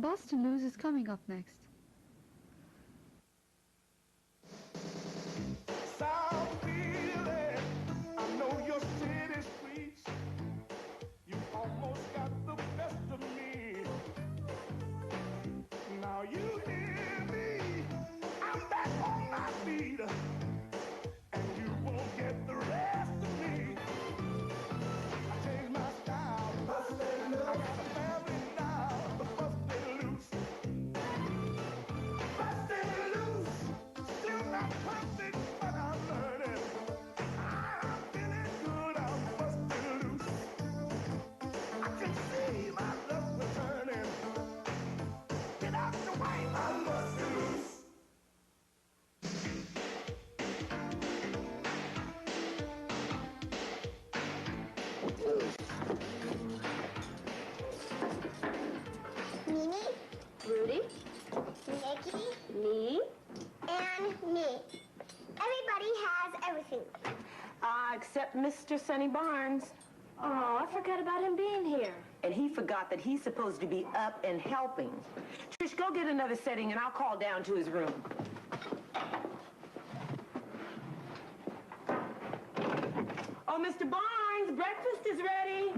Bustin Loose is coming up next. South feeling, I know your city streets. You almost got the best of me. Now you hear me, I'm back on my feet, and you won't get the rest of me. I changed my style, bustin' loose. I got a family now, bustin' loose. Bustin' loose, still not perfect, but I'm learning. I'm feeling good, I'm bustin' loose. I can see my love returning. Get out the way, I'm bustin' loose. Mimi, Rudy? Nikki, Me? and me. Everybody has everything. Except Mr. Sonny Barnes. Oh, I forgot about him being here. And he forgot that he's supposed to be up and helping. Trish, go get another setting and I'll call down to his room. Oh, Mr. Barnes, breakfast is ready.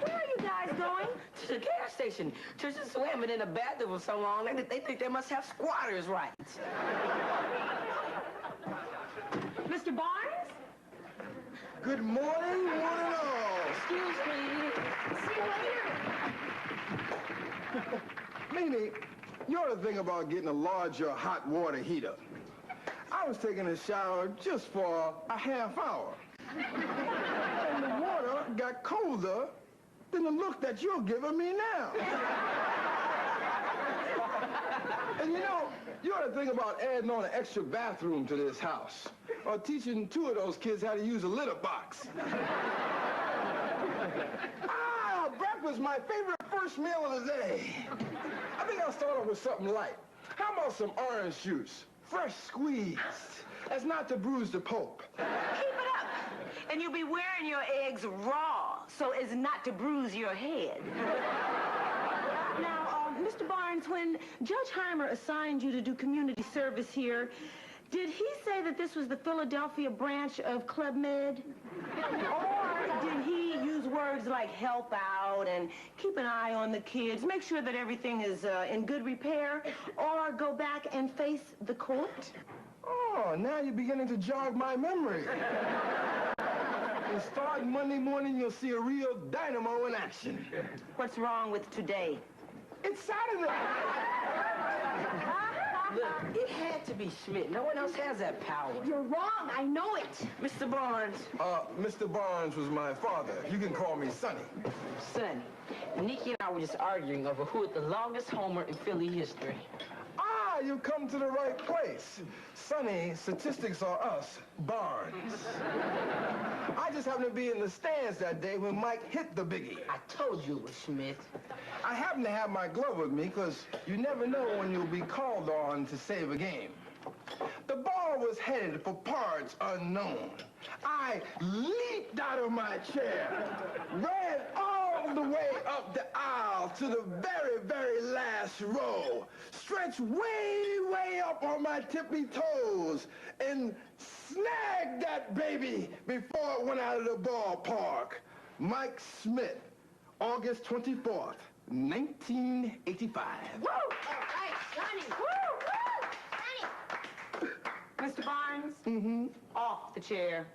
Where are you guys going? To the gas station. Trish is swimming in a bathroom for so long, they think they must have squatters' rights. Mr. Barnes? Good morning, one and all. Excuse me. See you later. Mimi, you ought to think about getting a larger hot water heater. I was taking a shower just for a half hour. And the water got colder than the look that you're giving me now. And you know, you ought to think about adding on an extra bathroom to this house. Or teaching 2 of those kids how to use a litter box. Breakfast, my favorite first meal of the day. I think I'll start off with something light. How about some orange juice? Fresh squeezed. That's not to bruise the pulp. Keep it up. And you'll be wearing your eggs raw so as not to bruise your head. Now, Mr. Barnes, when Judge Heimer assigned you to do community service here, did he say that this was the Philadelphia branch of Club Med? Or did he use words like help out and keep an eye on the kids, make sure that everything is in good repair, or go back and face the court? Oh, now you're beginning to jog my memory. And starting Monday morning, you'll see a real dynamo in action. What's wrong with today? It's Saturday. Look, it had to be Schmidt. No one else has that power. You're wrong. I know it. Mr. Barnes. Mr. Barnes was my father. You can call me Sonny. Sonny, Nikki and I were just arguing over who is the longest homer in Philly history. Ah, you come to the right place. Sonny, statistics are us, Barnes. I just happened to be in the stands that day when Mike hit the biggie. I told you it was Schmidt. I happen to have my glove with me because you never know when you'll be called on to save a game. The ball was headed for parts unknown. I leaped out of my chair, ran all the way up the aisle to the very, very last row, stretched way, way up on my tippy toes, and snagged that baby before it went out of the ballpark. Mike Smith, August 24th, 1985. Woo! All right, Sonny. Woo! Woo! Sonny. Mr. Barnes? Off the chair.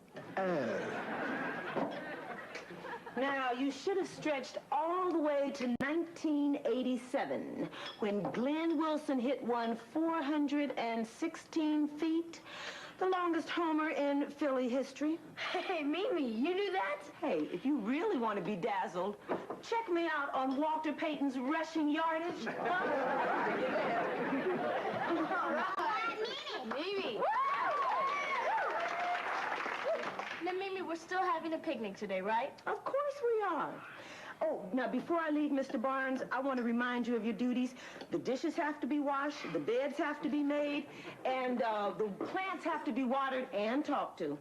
Now, you should have stretched all the way to 1987, when Glenn Wilson hit one 416 feet, the longest homer in Philly history. Hey, Mimi, you knew that? Hey, if you really want to be dazzled, check me out on Walter Payton's rushing yardage. All right. Mimi. Now, Mimi, we're still having a picnic today, right? Of course we are. Oh, now, before I leave, Mr. Barnes, I want to remind you of your duties. The dishes have to be washed, the beds have to be made, and the plants have to be watered and talked to.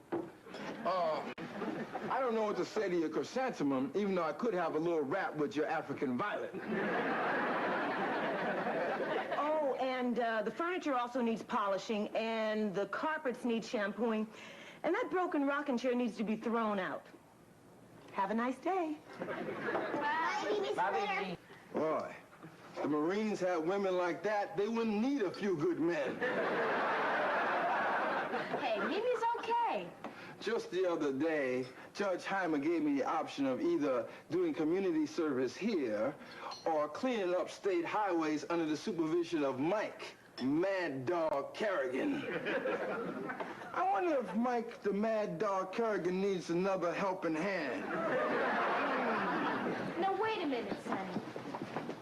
I don't know what to say to your chrysanthemum, even though I could have a little rap with your African violet. Oh, and the furniture also needs polishing, and the carpets need shampooing, and that broken rocking chair needs to be thrown out. Have a nice day. Bye, Mimi. Bye, baby. Boy, if the Marines had women like that, they wouldn't need a few good men. Hey, Mimi's okay. Just the other day, Judge Heimer gave me the option of either doing community service here or cleaning up state highways under the supervision of Mike, Mad Dog Kerrigan. I wonder if Mike, the Mad Dog Kerrigan, needs another helping hand. Now, wait a minute, Sonny.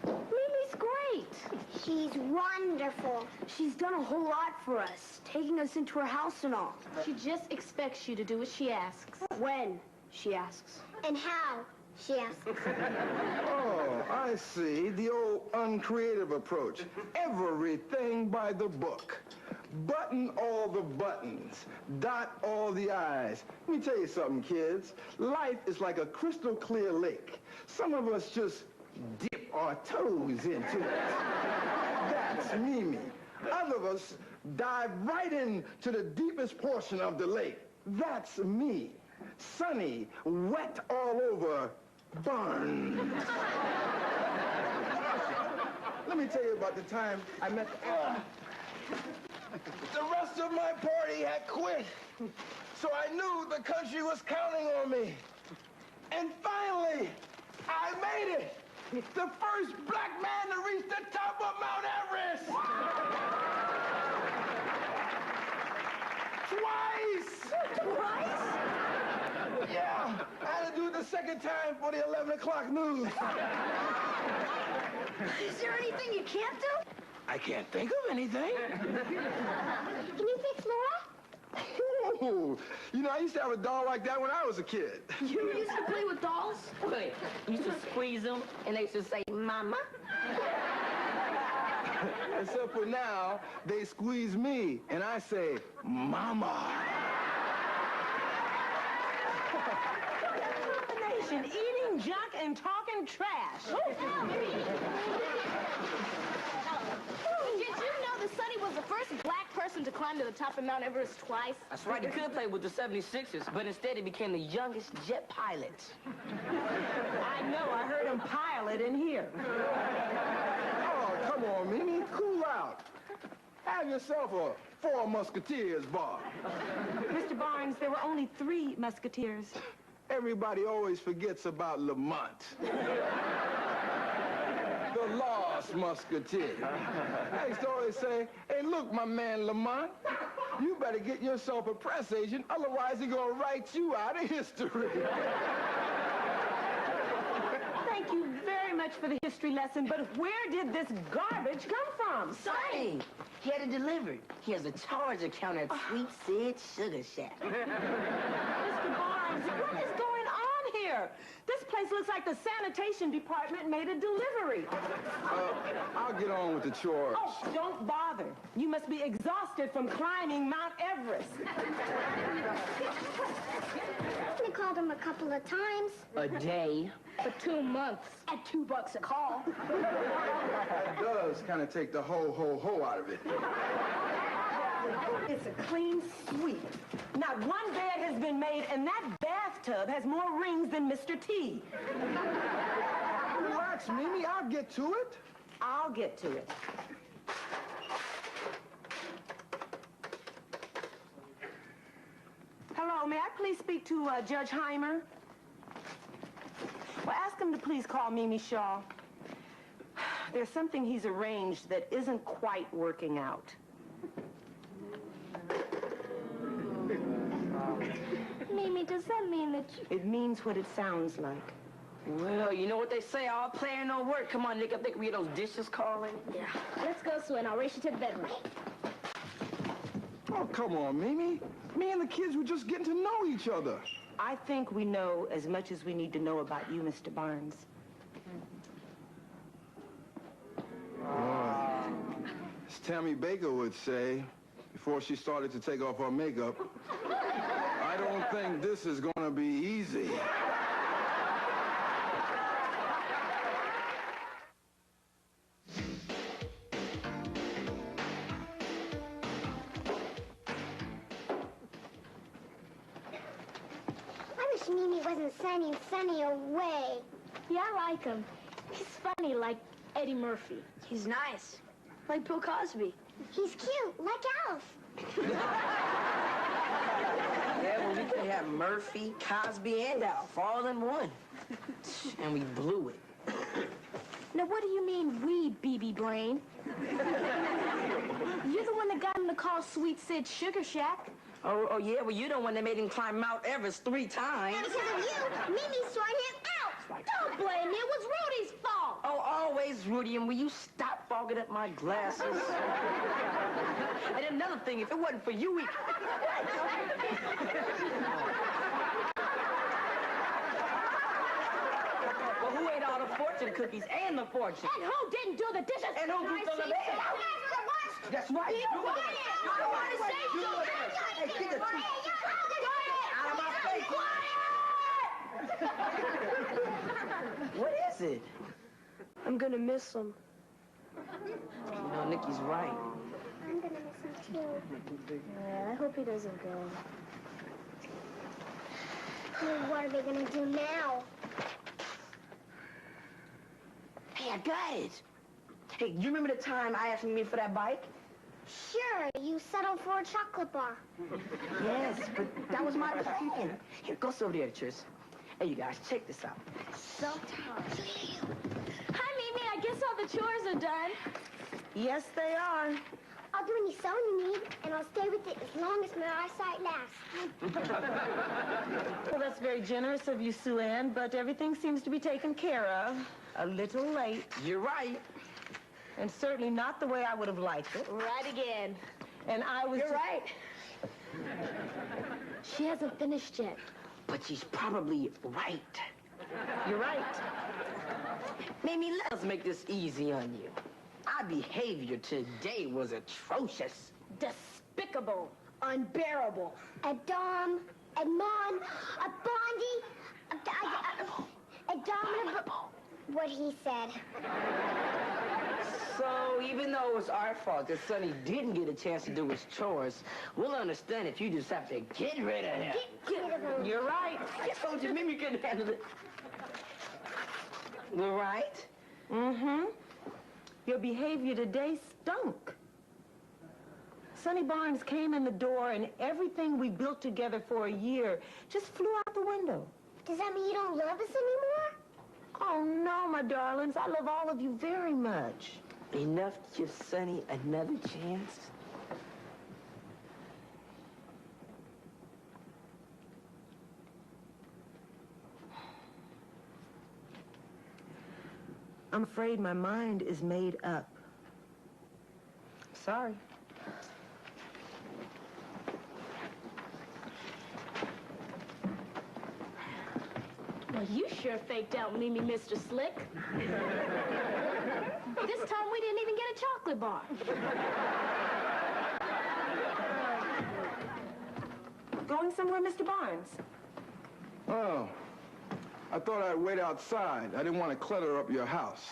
Mimi's great. She's wonderful. She's done a whole lot for us, taking us into her house and all. She just expects you to do what she asks. When, she asks. And how, she asks. Oh, I see. The old uncreative approach. Everything by the book. Button all the buttons. Dot all the I's. Let me tell you something, kids. Life is like a crystal clear lake. Some of us just dip our toes into it. That's Mimi. Other of us dive right into the deepest portion of the lake. That's me. Sunny, wet all over, Barnes. Let me tell you about the time I met... the rest of my party had quit. So I knew the country was counting on me. And finally, I made it. The first black man to reach the top of Mount Everest. Twice? Yeah, I had to do it the second time for the 11 o'clock news. Is there anything you can't do? I can't think of anything. Can you fix Laura? Ooh, you know, I used to have a doll like that when I was a kid. You used to play with dolls? Wait, you used to squeeze them, and they used to say, Mama. Except for now, they squeeze me, and I say, Mama. Combination, eating junk and talking trash. Did you know that Sonny was the first black person to climb to the top of Mount Everest twice? That's right, he could play with the 76ers, but instead he became the youngest jet pilot. I know, I heard him pilot in here. Oh, come on, Mimi, cool out. Have yourself a Four Musketeers bar. Mr. Barnes, there were only 3 musketeers. Everybody always forgets about Lamont. The lost musketeer. I used to always say, hey, look, my man Lamont, you better get yourself a press agent, otherwise he's gonna write you out of history. Thank you very much for the history lesson, but where did this garbage come from? Sonny! He had it delivered. He has a charge account at Sweet Sid Sugar Shack. Mr. Barnes, what is going on here? This place looks like the sanitation department made a delivery. I'll get on with the chores. Oh, don't bother. You must be exhausted from climbing Mount Everest. We called him a couple of times. A day. For 2 months. At $2 a call. That does kind of take the ho out of it. It's a clean sweep. Not one bed has been made, and that bathtub has more rings than Mr. T. Relax, Mimi, I'll get to it. I'll get to it. Hello, may I please speak to Judge Heimer? Well, ask him to please call Mimi Shaw. There's something he's arranged that isn't quite working out. Mimi, does that mean that you... It means what it sounds like. Well, you know what they say, all play no work. Come on, Nick, I think we hear those dishes calling. Yeah. Let's go, Sue, and I'll race you to the bedroom. Oh, come on, Mimi. Me and the kids were just getting to know each other. I think we know as much as we need to know about you, Mr. Barnes. As Tammy Baker would say, before she started to take off her makeup, I don't think this is gonna be easy. I wish Mimi wasn't sending Sonny away. Yeah, I like him. He's funny, like Eddie Murphy. He's nice. Like Bill Cosby. He's cute, like Alf. Yeah, well, we could have Murphy, Cosby, and Alf all in one. And we blew it. Now, what do you mean, we, BB Brain? You're the one that got him to call Sweet Sid Sugar Shack. Oh, yeah, well, you're the one that made him climb Mount Everest 3 times. And because of you, Mimi's throwing him out. Don't blame me. It was Rudy's fault. Oh, always, Rudy, and will you stop fogging up my glasses? And another thing, if it wasn't for you, Well, who ate all the fortune cookies and the fortune? And who didn't do the dishes? And who beat on the bed? That's right. Be quiet. I want to say something. Hey, get the truth out of my face. What is it? I'm gonna miss him. You know, Nikki's right. I'm going to miss him, too. Yeah, I hope he doesn't go. What are they going to do now? Hey, I got it. Hey, you remember the time I asked me for that bike? Sure, you settled for a chocolate bar. Yes, but that was my plan. Here, go over there, Tris. Hey, you guys, check this out. So tired. Hi, Mimi. I guess all the chores are done. Yes, they are. I'll do any sewing you need, and I'll stay with it as long as my eyesight lasts. Well, that's very generous of you, Sue Ann, but everything seems to be taken care of. A little late, You're right. and certainly not the way I would have liked it. Right again. And I was... You're right. She hasn't finished yet. But she's probably right. You're right. Mimi, let's make this easy on you. Our behavior today was atrocious. Despicable. Unbearable. A Dom, a Mon, a Bondi, a Dom, what he said. So even though it was our fault that Sonny didn't get a chance to do his chores, we'll understand if you just have to get rid of him. Get rid of him. You're right. I told you Mimi couldn't handle it. We're right? Mm-hmm. Your behavior today stunk. Sonny Barnes came in the door and everything we built together for a year just flew out the window. Does that mean you don't love us anymore? Oh, no, my darlings. I love all of you very much. Enough to give Sonny another chance? I'm afraid my mind is made up. Sorry. Well, you sure faked out Mimi, Mr. Slick. This time we didn't even get a chocolate bar. Going somewhere, Mr. Barnes? Oh, I thought I'd wait outside. I didn't want to clutter up your house.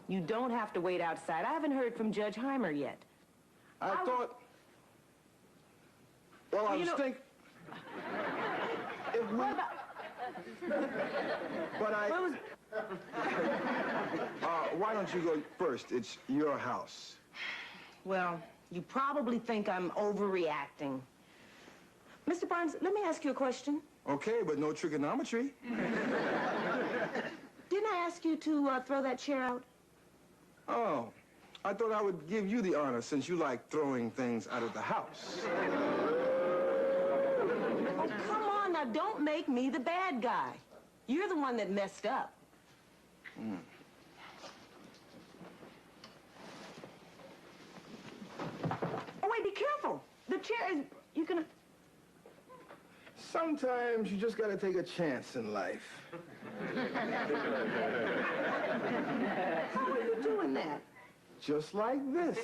You don't have to wait outside. I haven't heard from Judge Heimer yet. I thought... Well, I was thinking... If we... But why don't you go first? It's your house. Well, you probably think I'm overreacting. Mr. Barnes, let me ask you a question. Okay, but no trigonometry. Didn't I ask you to throw that chair out? Oh, I thought I would give you the honor since you like throwing things out of the house. Oh, come on now, don't make me the bad guy. You're the one that messed up. Mm. Oh, wait, be careful. The chair is... You can... Sometimes you just gotta take a chance in life. How are you doing that? Just like this.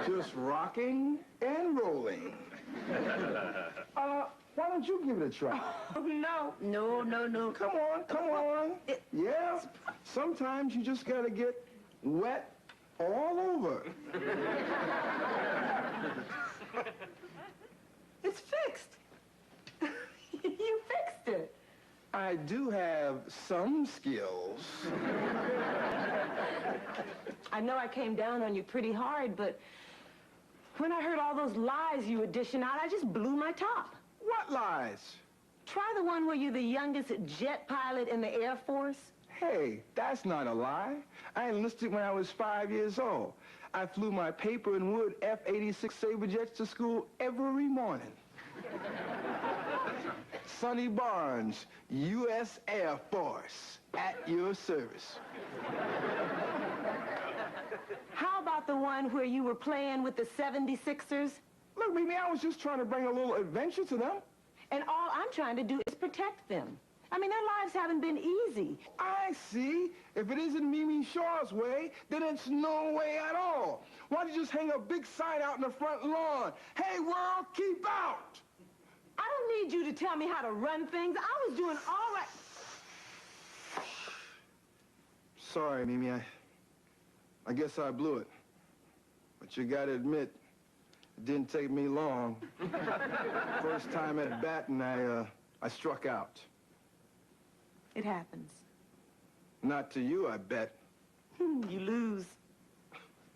Just rocking and rolling. Why don't you give it a try? Oh, no. No. Come on. Yeah, sometimes you just gotta get wet all over. It's fixed. You fixed it. I do have some skills. I know I came down on you pretty hard, but when I heard all those lies you were dishing out, I just blew my top. What lies? Try the one where you're the youngest jet pilot in the Air Force. Hey, that's not a lie. I enlisted when I was 5 years old. I flew my paper and wood F-86 Sabre jets to school every morning. Sonny Barnes, U.S. Air Force, at your service. How about the one where you were playing with the 76ers? Look, Mimi, I was just trying to bring a little adventure to them. And all I'm trying to do is protect them. I mean, their lives haven't been easy. I see. If it isn't Mimi Shaw's way, then it's no way at all. Why don't you just hang a big sign out in the front lawn? Hey, world, keep out! I don't need you to tell me how to run things. I was doing all right. Sorry, Mimi. I guess I blew it. But you gotta admit, it didn't take me long. First time at bat, and I struck out. It happens. Not to you, I bet. You lose.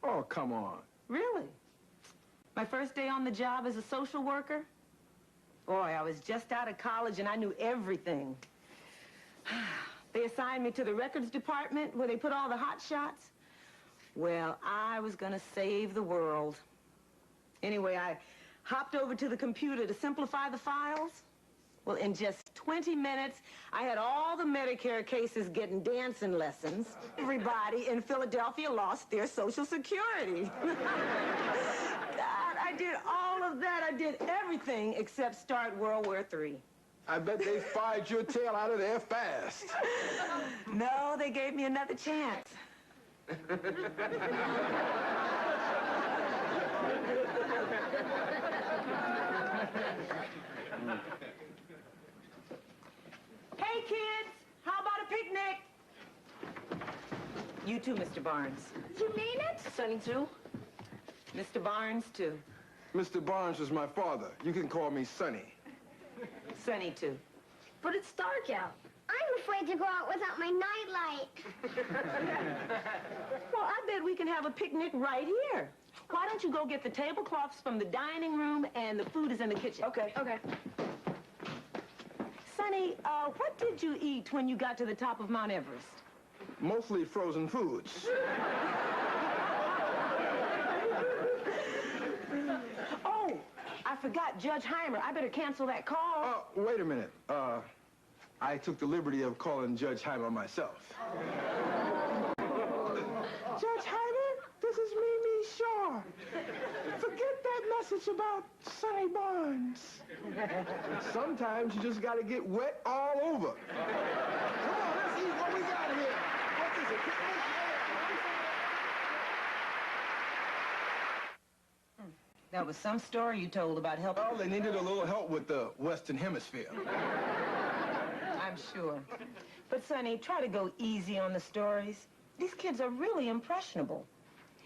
Oh, come on. Really? My first day on the job as a social worker? Boy, I was just out of college and I knew everything. They assigned me to the records department where they put all the hot shots. Well, I was gonna save the world. Anyway, I hopped over to the computer to simplify the files. Well, in just 20 minutes, I had all the Medicare cases getting dancing lessons. Everybody in Philadelphia lost their Social Security. God, I did all of that. I did everything except start World War III. I bet they fired your tail out of there fast. No, they gave me another chance. Hey, kids, how about a picnic? You too, Mr. Barnes. You mean it? Sonny, too? Mr. Barnes, too. Mr. Barnes is my father. You can call me Sonny. Sonny, too. But it's dark out. I'm afraid to go out without my nightlight. Well, I bet we can have a picnic right here. Why don't you go get the tablecloths from the dining room and the food is in the kitchen? Okay. Sonny, what did you eat when you got to the top of Mount Everest? Mostly frozen foods. Oh, I forgot Judge Heimer. I better cancel that call. Wait a minute. I took the liberty of calling Judge Heimer myself. Judge Heimer, this is Mimi Shaw. Forget that message about Sonny Barnes. Sometimes you just gotta get wet all over. Come on, let's see what we got here. What is it? That was some story you told about helping. Well, they needed a little help with the Western Hemisphere. I'm sure. But, Sonny, try to go easy on the stories. These kids are really impressionable.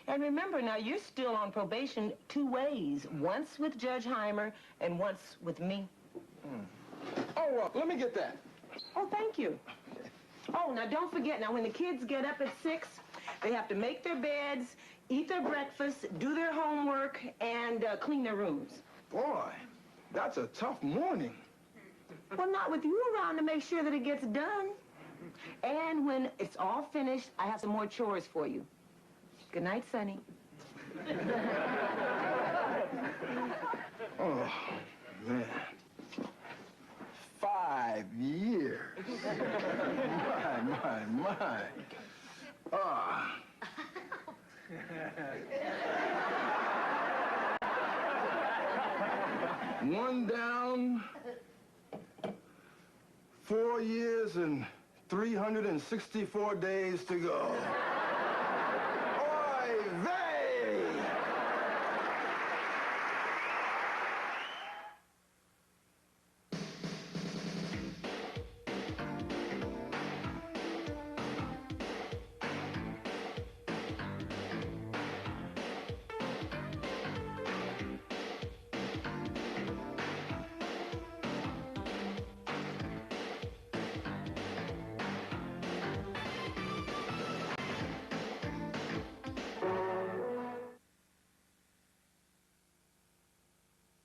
And remember, now, you're still on probation 2 ways. Once with Judge Heimer and once with me. Oh, let me get that. Oh, thank you. Oh, now, don't forget, now, when the kids get up at 6, they have to make their beds, eat their breakfast, do their homework, and clean their rooms. Boy, that's a tough morning. Well, not with you around to make sure that it gets done. And when it's all finished, I have some more chores for you. Good night, Sonny. Oh, man. 5 years. My. Ah. One down, 4 years and 364 days to go.